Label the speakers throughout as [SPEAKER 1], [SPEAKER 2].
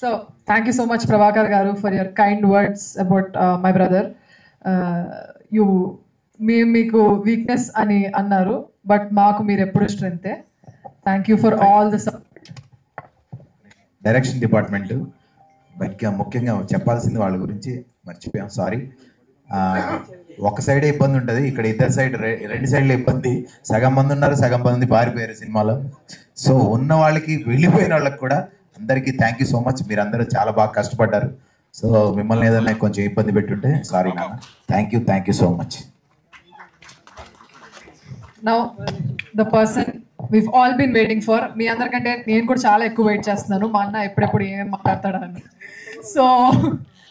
[SPEAKER 1] So thank you so much, Prabhakar Garu, for your kind words about my brother. మీకు weakness అని అన్నారు, but మాకు మీరు ఎప్పుడు స్ట్రెంగ్తే. Thank you for all the support.
[SPEAKER 2] Direction department ముఖ్యంగా చెప్పాల్సింది వాళ్ళ గురించి మర్చిపోయాం, సారీ. ఒక సైడే ఇబ్బంది ఉంటుంది, ఇక్కడ ఇద్దరు సైడ్ రెండు సైడ్ల ఇబ్బంది. సగం మంది ఉన్నారు, సగం మంది పారిపోయారు సినిమాలో. సో ఉన్న వాళ్ళకి వెళ్ళిపోయిన వాళ్ళకి కూడా అందరికీ థ్యాంక్ యూ సో మచ్. మీరు అందరూ చాలా బాగా కష్టపడ్డారు. సో మిమ్మల్ని ఏదైనా కొంచెం ఇబ్బంది పెట్టుంటే సారీ నాన్న. Thank you so much.
[SPEAKER 1] Now the person we've all been waiting for, మీ అందరికంటే నేను కూడా చాలా ఎక్కువ వెయిట్ చేస్తున్నాను మా అన్న ఎప్పుడెప్పుడు ఏమేమి మాట్లాడతాడని. So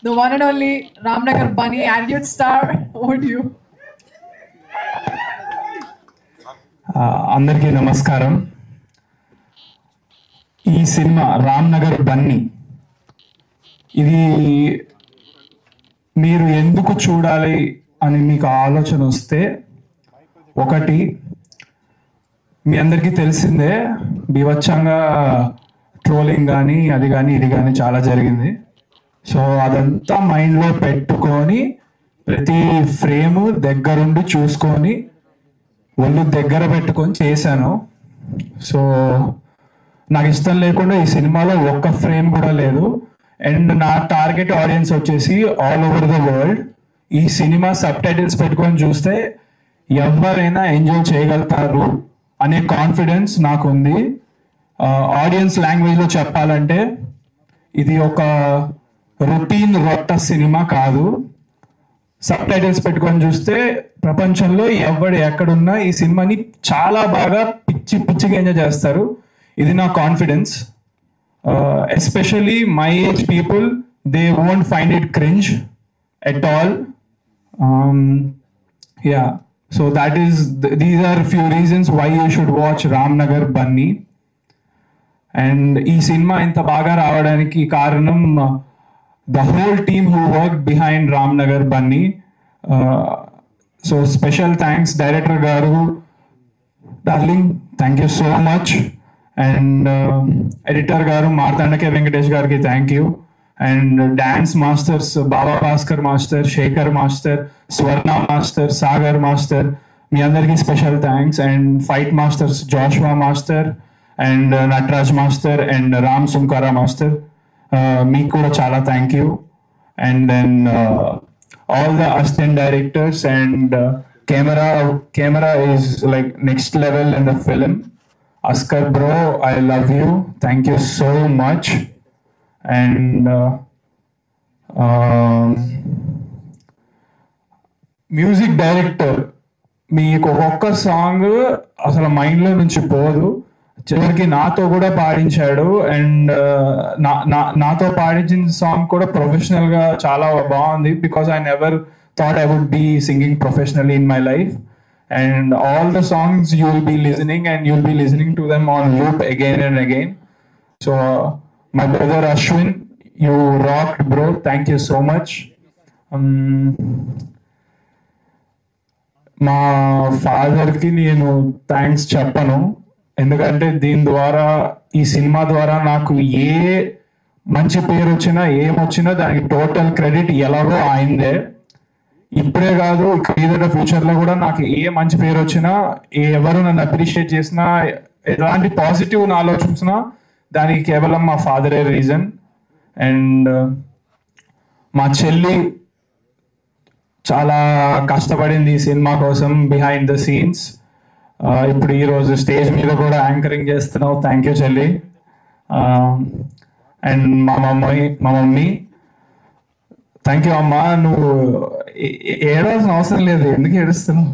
[SPEAKER 1] the one and only Ramnagar Bunny, attitude star, over to you.
[SPEAKER 3] అందరికీ నమస్కారం. ఈ సినిమా రామ్నగర్ బన్నీ, ఇది మీరు ఎందుకు చూడాలి అని మీకు ఆలోచన వస్తే, ఒకటి మీ అందరికీ తెలిసిందే, బీభత్సంగా ట్రోలింగ్ కానీ అది కానీ ఇది కానీ చాలా జరిగింది. సో అదంతా మైండ్లో పెట్టుకొని ప్రతి ఫ్రేము దగ్గరుండి చూసుకొని ఒళ్ళు దగ్గర పెట్టుకొని చేశాను. సో నాకు ఇష్టం లేకుండా ఈ సినిమాలో ఒక్క ఫ్రేమ్ కూడా లేదు. అండ్ నా టార్గెట్ ఆడియన్స్ వచ్చేసి ఆల్ ఓవర్ ద వరల్డ్. ఈ సినిమా సబ్ టైటిల్స్ పెట్టుకొని చూస్తే ఎవరైనా ఎంజాయ్ చేయగలుగుతారు అనే కాన్ఫిడెన్స్ నాకు ఉంది. ఆడియన్స్ లాంగ్వేజ్లో చెప్పాలంటే ఇది ఒక రొటీన్ రొట్ట సినిమా కాదు. సబ్ టైటిల్స్ పెట్టుకొని చూస్తే ప్రపంచంలో ఎవడు ఎక్కడున్నా ఈ సినిమాని చాలా బాగా పిచ్చిగా ఎంజాయ్ చేస్తారు. ఇది నా confidence. Especially my age people, they won't find it cringe at all. Yeah, so that is these are few reasons why you should watch Ramnagar Bunny. And ఈ సినిమా ఇంత బాగా రావడానికి కారణం the whole team who worked behind Ramnagar Bunny. So special thanks director garu, darling, thank you so much. And editor garu Martandake Venkatesh gariki thank you. And dance masters Baba Bhaskar master, Shekhar master, Swarna master, Sagar master, మీ అందరికి special thanks. And fight masters Joshua master and Nataraj master and Ram Sunkara master, మీకు కూడా చాలా thank you. And then all the assistant directors and camera is like next level in the film. Askar bro, I love you, thank you so much. And music director, మీకు ఒక్క song అసలు మైండ్లో నుంచి పోదు, చివరికి నాతో కూడా పాడించాడు. అండ్ నాతో పాడించిన సాంగ్ కూడా ప్రొఫెషనల్గా చాలా బాగుంది, because I never thought I would be singing professionally in my life. And all the songs you will be listening, and you will be listening to them on loop again and again. So my brother Ashwin, you rocked bro, thank you so much. మా ఫాదర్కి నేను thanks చెప్పను, ఎందుకంటే దీని ద్వారా, ఈ cinema ద్వారా నాకు ఏ మంచి పేరు వచ్చినా ఏమొచ్చినా దానికి టోటల్ క్రెడిట్ ఎలాగో ఆయనదే. ఇప్పుడే కాదు, ఏదైనా ఫ్యూచర్లో కూడా నాకు ఏ మంచి పేరు వచ్చినా, ఎవరు నన్ను అప్రిషియేట్ చేసినా, ఎలాంటి పాజిటివ్ నాలో చూసినా దానికి కేవలం మా ఫాదరే రీజన్. అండ్ మా చెల్లి చాలా కష్టపడింది ఈ సినిమా కోసం బిహైండ్ ద సీన్స్. ఇప్పుడు ఈరోజు స్టేజ్ మీద కూడా యాంకరింగ్ చేస్తున్నావు, థ్యాంక్ యూ చెల్లి. అండ్ మా మమ్మీ థ్యాంక్ యూ అమ్మా. నువ్వు ఏడవలసిన అవసరం లేదు, ఎందుకు ఏడుస్తున్నావు?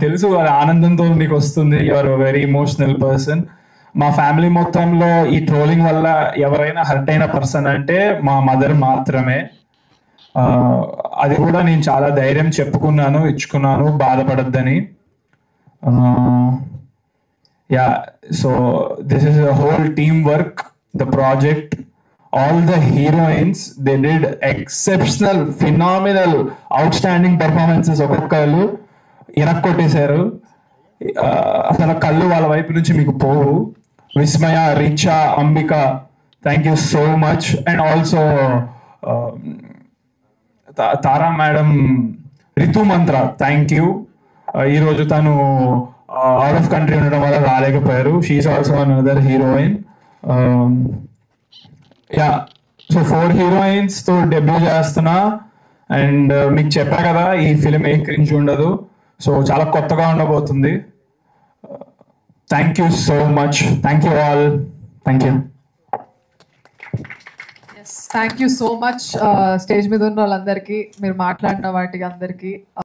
[SPEAKER 3] తెలుసు ఆనందంతో నీకు వస్తుంది, you are very emotional person. మా ఫ్యామిలీ మొత్తంలో ఈ ట్రోలింగ్ వల్ల ఎవరైనా హర్ట్ అయిన పర్సన్ అంటే మా మదర్ మాత్రమే. అది కూడా నేను చాలా ధైర్యం చెప్పుకున్నాను, ఇచ్చుకున్నాను, బాధపడద్దని. Yeah, so this is a whole team work, the project. All the heroines, they did exceptional, phenomenal, outstanding performances. ఒక్కొక్కరు ఇరక్కొట్టేశారు. అసలు కళ్ళు వాళ్ళ వైపు నుంచి మీకు పోవు. Vismaya, Richa, Ambika, thank you so much. And also Tara madam, Ritu Mantra, thank you. ఈరోజు తను అవుట్ ఆఫ్ కంట్రీ ఉండడం వల్ల రాలేకపోయారు. She is also another heroine. Yeah, so 4 heroines తో డెబ్యూ చేస్తున్నా. అండ్ మీకు చెప్పా కదా ఈ ఫిలిం ఏ క్రింజ్ ఉండదు, సో చాలా కొత్తగా ఉండబోతుంది. Thank you so much. Thank you all. Thank you.
[SPEAKER 1] Thank you so much. Stage మీద ఉన్న వాళ్ళందరికీ, మీరు మాట్లాడిన వాటికి అందరికీ